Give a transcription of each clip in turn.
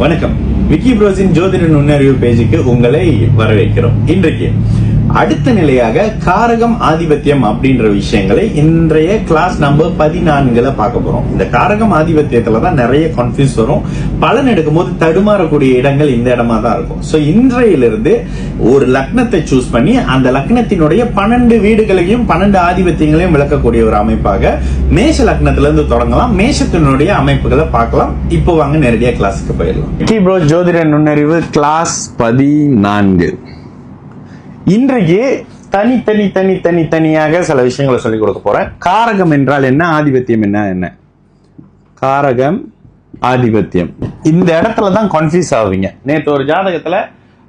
வணக்கம். விக்கி ப்ரோஸின் ஜோதிட நுண்ணறிவு பேஜுக்கு உங்களை வரவேற்கிறோம். இன்றைக்கு அடுத்த நிலையாக காரகம் ஆதிபத்தியம் அப்படின்ற விஷயங்களை இன்றைய கிளாஸ் நம்பர் 14 பார்க்க போறோம். இந்த காரகம் ஆதிபத்தியத்துல தான் நிறைய கன்ஃபியூஸ் வரும். பலன் எடுக்கும் போது தடுமாறக்கூடிய இடங்கள் இந்த இடமா தான் இருக்கும். சோ இன்றையிலிருந்து ஒரு லக்னத்தை சூஸ் பண்ணி அந்த லக்னத்தினுடைய 12 வீடுகளையும் 12 ஆதிபத்தியங்களையும் விளக்கக்கூடிய ஒரு அமைப்பாக மேஷ லக்னத்துல இருந்து தொடங்கலாம். மேஷத்தினுடைய அமைப்புகளை பார்க்கலாம். இப்போ வாங்க நேரடியா கிளாஸுக்கு போயிடலாம். விக்கி ப்ரோ ஜோதிட நுண்ணறிவு கிளாஸ் 14. இன்றைக்கு தனியாக சில விஷயங்களை சொல்லிக் கொடுக்க போறேன். காரகம் என்றால் என்ன, ஆதிபத்தியம் என்ன. காரகம் ஆதிபத்தியம் இந்த இடத்துல தான் கன்ஃபியூஸ் ஆவீங்க. நேற்று ஒரு ஜாதகத்துல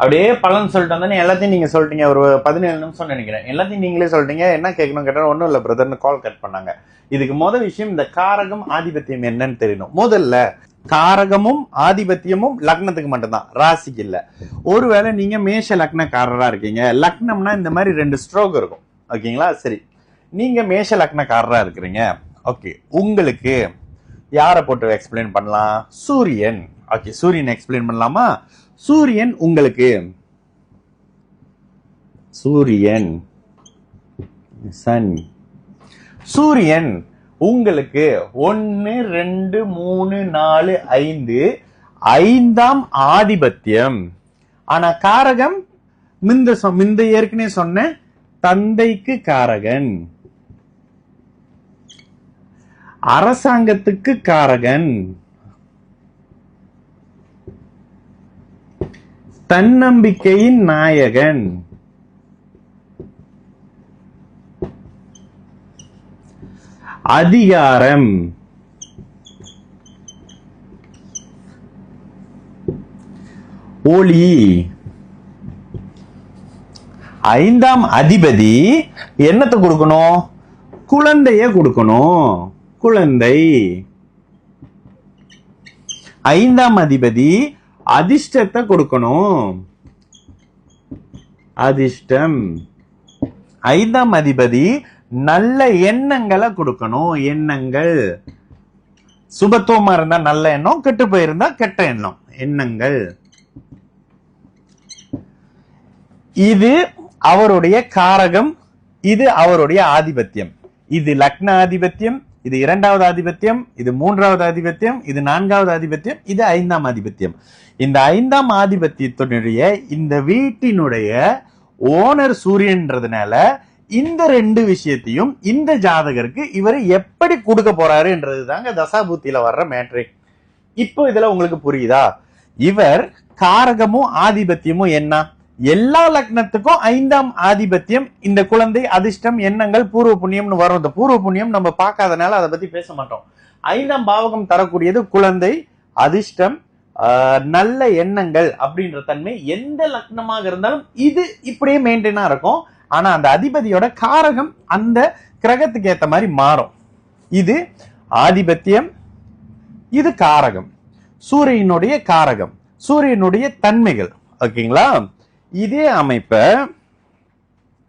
அப்படியே பலன் சொல்லிட்டு வந்தேன். எல்லாத்தையும் நீங்க சொல்லிட்டீங்க. ஒரு 17 நிமிஷம் நினைக்கிறேன். எல்லாத்தையும் நீங்களே சொல்லிட்டீங்க. என்ன கேட்கணும் கேட்டா ஒன்றும் இல்லை பிரதர்னு கால் கட் பண்ணாங்க. இதுக்கு முதல் விஷயம் இந்த காரகம் ஆதிபத்தியம் என்னன்னு தெரியணும். முதல்ல காரகமும் ஆதிபத்தியமும் லக்னத்துக்கு மட்டும்தான், ராசிக்கு இல்ல. ஒருவேளை நீங்க மேஷ லக்னக்காரரா இருக்கீங்க, லக்னம்னா இந்த மாதிரி 2 ஸ்ட்ரோக் இருக்கும். ஓகேங்களா? சரி, நீங்க மேஷ லக்னக்காரரா இருக்கிறீங்க. ஓகே, உங்களுக்கு யாரை போட்டு எக்ஸ்பிளைன் பண்ணலாம்? சூரியன். ஓகே, சூரியன் எக்ஸ்பிளைன் பண்ணலாமா? சூரியன் உங்களுக்கு சன். சூரியன் உங்களுக்கு 1 2 3 4 5 ஐந்தாம் ஆதிபத்தியம். ஆனா காரகம் மிந்த ஏற்கனவே சொன்ன தந்தைக்கு காரகன், அரசாங்கத்துக்கு காரகன், தன்னம்பிக்கையின் நாயகன், அதிகாரம், ஒளி. ஐந்தாம் அதிபதி என்னத்தை கொடுக்கணும்? குழந்தைய கொடுக்கணும். குழந்தை. ஐந்தாம் அதிபதி அதிர்ஷ்டத்தை கொடுக்கணும். அதிர்ஷ்டம். ஐந்தாம் அதிபதி நல்ல எண்ணங்களை கொடுக்கணும். எண்ணங்கள் சுபத்துவமா இருந்தா நல்ல எண்ணம், கெட்டு போயிருந்தா கெட்ட எண்ணம். எண்ணங்கள். இது அவருடைய காரகம், இது அவருடைய ஆதிபத்தியம். இது லக்ன ஆதிபத்தியம், இது 2வது ஆதிபத்தியம், இது 3வது ஆதிபத்தியம், இது 4வது ஆதிபத்தியம், இது 5ஆம் ஆதிபத்தியம். இந்த 5ஆம் ஆதிபத்தியத்தினுடைய இந்த வீட்டினுடைய ஓனர் சூரியன்றதுனால இந்த 2 விஷயத்தையும் இந்த ஜாதகருக்கு இவர் எப்படி கொடுக்க போறாருன்றது தாங்க தசாபூத்தியில வர்ற மேட்ரிக். இப்போ இதுல உங்களுக்கு புரியுதா? இவர் காரகமும் ஆதிபத்தியமும் என்ன? எல்லா லக்னத்துக்கும் 5ஆம் ஆதிபத்தியம். இந்த குழந்தை, அதிர்ஷ்டம், எண்ணங்கள், பூர்வ புண்ணியம்னு வரும். இந்த பூர்வ புண்ணியம் நம்ம பார்க்காதனால அதை பத்தி பேச மாட்டோம். 5ஆம் பாவகம் தரக்கூடியது குழந்தை, அதிர்ஷ்டம், நல்ல எண்ணங்கள் அப்படின்ற தன்மை எந்த லக்னமாக இருந்தாலும் இது இப்படியே மெயின்டைனா இருக்கும். ஆனா அந்த அதிபதியோட காரகம் அந்த கிரகத்துக்கு ஏத்த மாதிரி மாறும். இது ஆதிபத்தியம், இது காரகம், சூரியனுடைய காரகம், சூரியனுடைய தன்மைகள். ஓகேங்களா? இதே அமைப்ப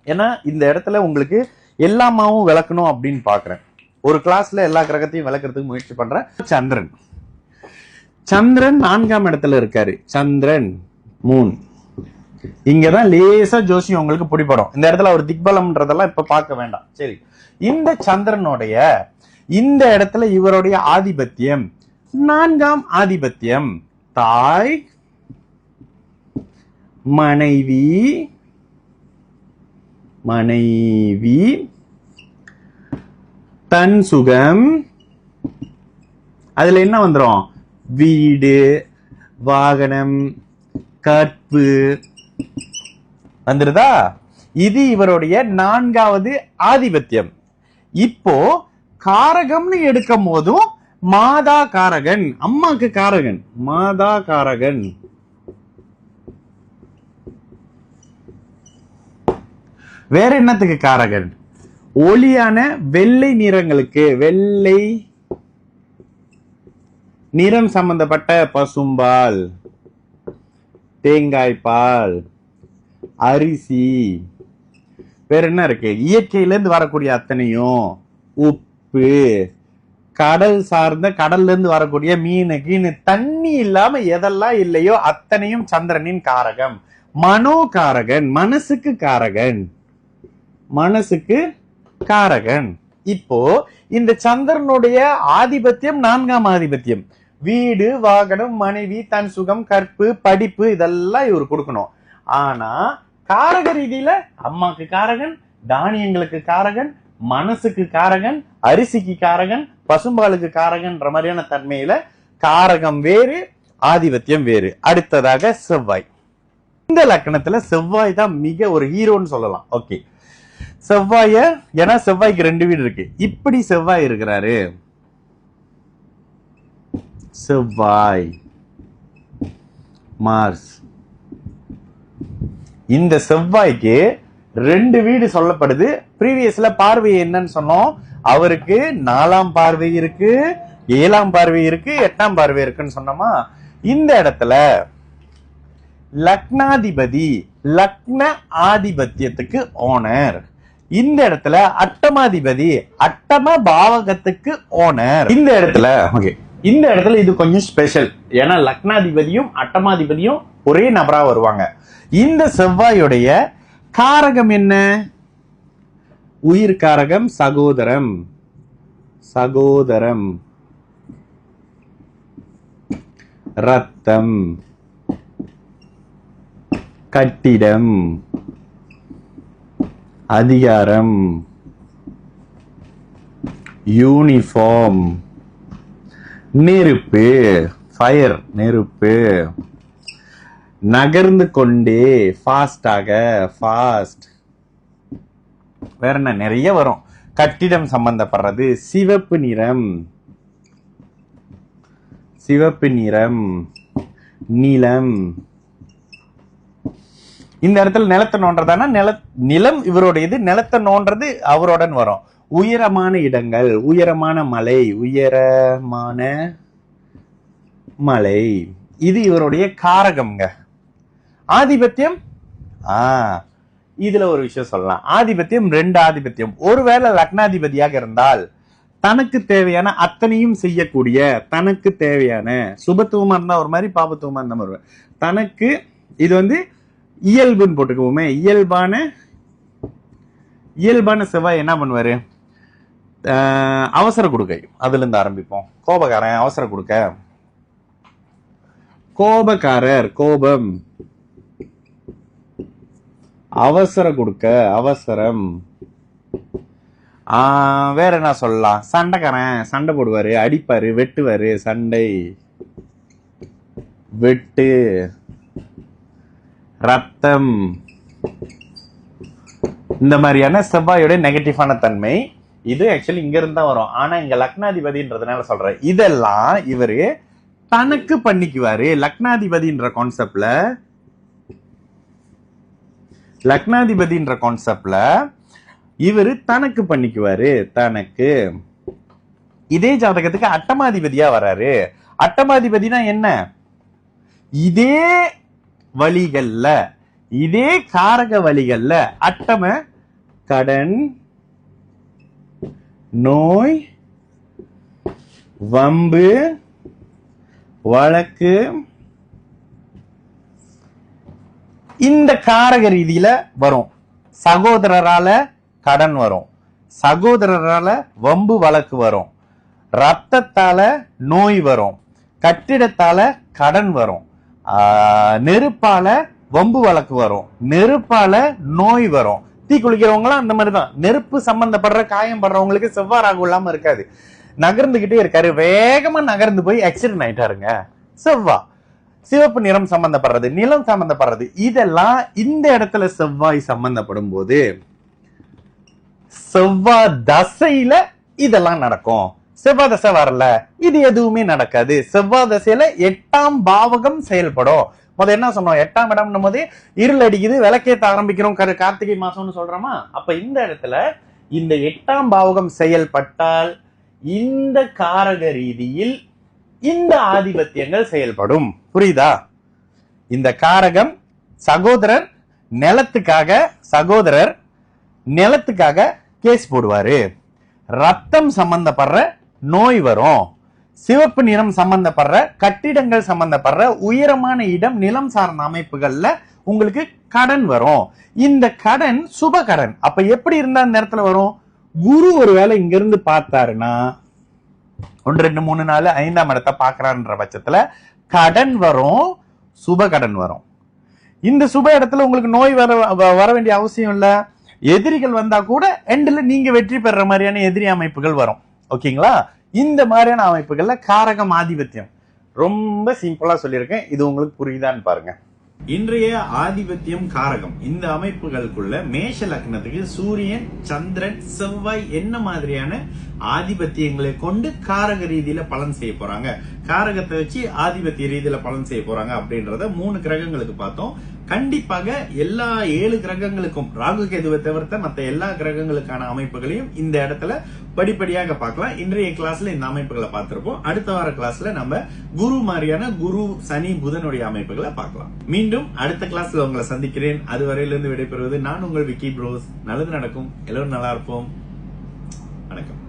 ஏன்னா இந்த இடத்துல உங்களுக்கு எல்லாமாவும் விளக்கணும் அப்படின்னு பாக்குறேன். ஒரு கிளாஸ்ல எல்லா கிரகத்தையும் விளக்குறதுக்கு முயற்சி பண்றேன். சந்திரன் 4ஆம் இடத்துல இருக்காரு. சந்திரன், மூன். இங்கதான் லேசா ஜோசியம் உங்களுக்கு பிடிப்படும். இந்த இடத்துல ஒரு திக்பலம்ன்றதெல்லாம் இப்ப பார்க்க வேண்டாம். சரி, இந்த சந்திரனுடைய இந்த இடத்துல இவருடைய ஆதிபத்தியம் 4ஆம் ஆதிபத்தியம். தாய், மனைவி, தன் சுகம். அதுல என்ன வந்துரும்? வீடு, வாகனம், கற்பு வந்துருதா? இது இவருடைய 4வது ஆதிபத்தியம். இப்போ காரகம்னு எடுக்கும் போதும் மாதா காரகன், அம்மாக்கு காரகன், மாதா காரகன். வேற என்னத்துக்கு காரகன்? ஒளியான வெள்ளை நிறங்களுக்கு, வெள்ளை நிறம் சம்பந்தப்பட்ட பசும்பால், தேங்காய்பால், அரிசி. வேற என்ன இருக்கு? இயற்கையிலிருந்து வரக்கூடிய அத்தனையும், உப்பு, கடல் சார்ந்த கடல்ல இருந்து வரக்கூடிய மீன் கீனு தண்ணி இல்லாம எதெல்லாம் இல்லையோ அத்தனையும் சந்திரனின் காரகம். மனோகாரகன், மனசுக்கு காரகன், மனசுக்கு காரகன். இப்போ இந்த சந்திரனுடைய ஆதிபத்தியம் 4ஆம் ஆதிபத்தியம். வீடு, வாகனம், மனைவி, தன் சுகம், கற்பு, படிப்பு இதெல்லாம் இவர் கொடுக்கணும். ஆனா காரக ரீதியில அம்மாக்கு காரகன், தானியங்களுக்கு காரகன், மனசுக்கு காரகன், அரிசிக்கு காரகன், பசும்பாலுக்கு காரகன்ற மாதிரியான தன்மையில காரகம் வேறு, ஆதிபத்தியம் வேறு. அடுத்ததாக செவ்வாய். இந்த லக்கணத்துல செவ்வாய் தான் மிக ஒரு ஹீரோன்னு சொல்லலாம். ஓகே, செவ்வாய, ஏன்னா செவ்வாய்க்கு 2 வீடு இருக்கு. இப்படி செவ்வாய் இருக்கிறாரு. செவ்வாய், மார்ஸ். இந்த செவ்வாய்க்கு 2 வீடு சொல்லப்படுது. ப்ரீவியஸ்ல பார்வை என்னன்னு சொன்னோம். அவருக்கு 4ஆம் பார்வை இருக்கு, 7ஆம் பார்வை இருக்கு, 8ஆம் பார்வை இருக்குன்னு சொன்னோமா. இந்த இடத்துல லக்னாதிபதி, லக்ன ஆதிபத்தியத்துக்கு ஓனர். இந்த இடத்துல அட்டமாதிபதி, அட்டம பாவகத்துக்கு ஓனர். இந்த இடத்துல ஓகே, இந்த இடத்துல இது கொஞ்சம் ஸ்பெஷல். ஏன்னா லக்னாதிபதியும் அட்டமாதிபதியும் ஒரே நபரா வருவாங்க. இந்த செவ்வாயுடைய காரகம் என்ன? உயிர் காரகம் சகோதரம், சகோதரம், ரத்தம், கட்டிடம், அதிகாரம், யூனிஃபார்ம், நெருப்பு, ஃபயர், நெருப்பு, நகர்ந்து கொண்டே, ஃபாஸ்டாக, ஃபாஸ்ட். வேற என்ன நிறைய வரும். கட்டிடம் சம்பந்தப்படுறது, சிவப்பு நிறம், சிவப்பு நிறம், நிலம். இந்த இடத்துல நிலத்தை நோன்றதானா நிலம் இவருடையது, நிலத்தை நோன்றது அவருடன் வரும். உயரமான இடங்கள், உயரமான மலை, உயரமான மலை, இது இவருடைய காரகம்ங்க. ஆதிபத்தியம், இதுல ஒரு விஷயம் சொல்லலாம். ஆதிபத்தியம் 2 ஆதிபத்தியம். ஒருவேளை லக்னாதிபதியாக இருந்தால் தனக்கு தேவையான அத்தனையும் செய்யக்கூடிய, தனக்கு தேவையான சுபத்துவமா இருந்தா ஒரு மாதிரி, பாபத்துவமா இருந்தா ஒரு தனக்கு, இது வந்து இயல்புன்னு போட்டுக்குவோமே. இயல்பான செவ்வாய் என்ன பண்ணுவாரு? அவசர கொடுக்கை, அதுல இருந்து ஆரம்பிப்போம். கோபக்காரன், அவசர கொடுக்க, கோபக்காரர், கோபம், அவசர கொடுக்க, அவசரம். வேற என்ன சொல்லலாம்? சண்டைக்காரன், சண்டை போடுவாரு, அடிப்பாரு, வெட்டுவாரு, சண்டை, வெட்டு, ரத்தம். இந்த மாதிரியான செவ்வாயோட நெகட்டிவான தன்மை இது ஆக்சுவலி இங்க இருந்தா வரும். ஆனா இங்க லக்னாதிபதின்றதுனால சொல்றேன். இதெல்லாம் இவரு தனக்கு பண்ணிக்குவாரு. லக்னாதிபதின்ற கான்செப்ட்ல, லக்னாதிபதின்ற கான்செப்ட்ல இவரு தனக்கு பண்ணிக்குவாரு, தனக்கு. இதே ஜாதகத்துக்கு அட்டமாதிபதியா வராரு. அட்டமாதிபதினா என்ன? இதே வழிகள்ல, இதே காரக வழிகள்ல அட்டம கடன், நோய், வம்பு, வழக்கு, இந்த காரக ரீதியில வரும். சகோதரரால கடன் வரும், சகோதரரால வம்பு வழக்கு வரும், ரத்தத்தால நோய் வரும், கட்டிடத்தால கடன் வரும், நெருப்பால வம்பு வழக்கு வரும், நெருப்பால நோய் வரும். தீ குளிக்கிறவங்களாம் அந்த மாதிரிதான். நெருப்பு சம்பந்தப்படுற காயம் படுறவங்களுக்கு செவ்வாய் ராகு இல்லாம இருக்காது. நகர்ந்துகிட்டே இருக்காரு, வேகமா நகர்ந்து போய் ஆக்சிடென்ட் ஆயிட்டாருங்க. செவ்வாய். சிவப்பு நிறம் சம்பந்தப்படுறது, நிலம் சம்பந்தப்படுறது, இதெல்லாம் இந்த இடத்துல செவ்வாய் சம்பந்தப்படும் போது செவ்வாய் தசையில இதெல்லாம் நடக்கும். செவ்வாய் தசை வரல, இது எதுவுமே நடக்காது. செவ்வாய் தசையில 8ஆம் பாவகம் செயல்படும். முதல்ல என்ன சொன்னோம்? 8ஆம் இடம் போது இருள் அடிக்குது, விளக்கேத்த ஆரம்பிக்கிறோம், கார்த்திகை மாசம்னு சொல்றோமா. அப்ப இந்த இடத்துல இந்த 8ஆம் பாவகம் செயல்பட்டால் இந்த காரக ரீதியில் இந்த ஆதிபத்தியங்கள் செயல்படும். புரியுதா? இந்த காரகம் சகோதரர் நிலத்துக்காக கேஸ் போடுவாரு. ரத்தம் சம்பந்தப்படுற நோய் வரும். சிவப்பு நிறம் சம்பந்தப்படுற கட்டிடங்கள் சம்பந்தப்படுற உயரமான இடம் நிலம் சார்ந்த அமைப்புகள்ல உங்களுக்கு கடன் வரும். இந்த கடன் சுப கடன். அப்ப எப்படி இருந்தா அந்த நேரத்துல வரும்? குரு ஒருவேளை இங்க இருந்து பார்த்தாருன்னா 1 2 3 4 5ஆம் இடத்தை பாக்குறான்ற பட்சத்துல கடன் வரும், சுப கடன் வரும். இந்த சுப இடத்துல உங்களுக்கு நோய் வர வேண்டிய அவசியம் இல்ல. எதிரிகள் வந்தா கூட எண்ட்ல நீங்க வெற்றி பெற மாதிரியான எதிரி அமைப்புகள் வரும். ஓகேங்களா? இந்த மாதிரியான அமைப்புகள்ல காரகம் ஆதிபத்தியம். ரொம்ப சிம்பிளா சொல்லியிருக்கேன். இது உங்களுக்கு புரியுதான்னு பாருங்க. இன்றைய ஆதிபத்தியம் காரகம் இந்த அமைப்புகளுக்குள்ள மேஷ லக்னத்துக்கு சூரியன், சந்திரன், செவ்வாய் என்ன மாதிரியான ஆதிபத்தியங்களை கொண்டு காரக ரீதியில பலன் செய்ய போறாங்க, காரகத்தை வச்சு ஆதிபத்திய ரீதியில பலன் செய்ய போறாங்க அப்படின்றத 3 கிரகங்களுக்கு பார்த்தோம். கண்டிப்பாக எல்லா 7 கிரகங்களுக்கும் ராகு கேதுவை தவிர்த்த மற்ற எல்லா கிரகங்களுக்கான அமைப்புகளையும் இந்த இடத்துல படிப்படியாக பார்க்கலாம். இன்றைய கிளாஸ்ல இந்த அமைப்புகளை பார்த்திருப்போம். அடுத்த வார கிளாஸ்ல நம்ம குரு மாதிரியான குரு, சனி, புதனுடைய அமைப்புகளை பார்க்கலாம். மீண்டும் அடுத்த கிளாஸ்ல உங்களை சந்திக்கிறேன். அதுவரையிலிருந்து விடைபெறுவது நான் உங்கள் விக்கி ப்ரோஸ். நல்லது நடக்கும், எல்லோரும் நல்லா இருப்போம். வணக்கம்.